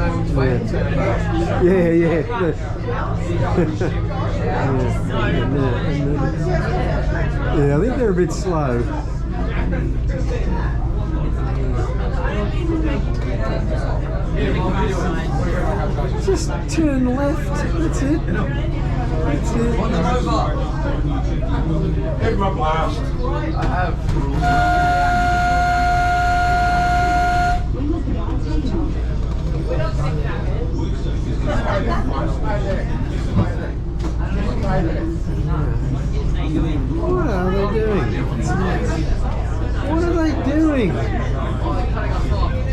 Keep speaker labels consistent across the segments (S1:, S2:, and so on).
S1: know which way to turn.
S2: Yeah, yeah. Yeah, I think they're a bit slow. Just turn left. That's it. That's it.
S1: Everyone blast. I have.
S2: What are they doing? What are they doing?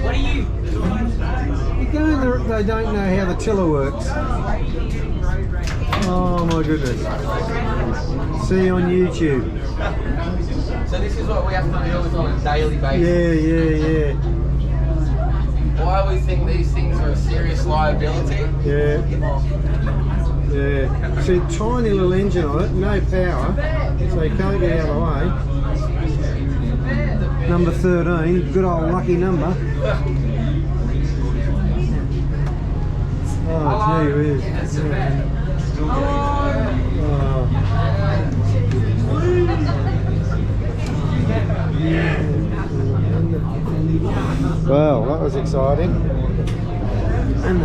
S1: What are you?
S2: You're going there, they don't know how the tiller works. Oh my goodness. See you on YouTube.
S1: So this is what we have to deal with on a daily basis.
S2: Yeah.
S1: Why we think these things are a serious liability?
S2: Yeah. See, tiny little engine on it, no power, so you can't get out of the way. Number 13, good old lucky number. Oh, gee whiz. Well, that was exciting.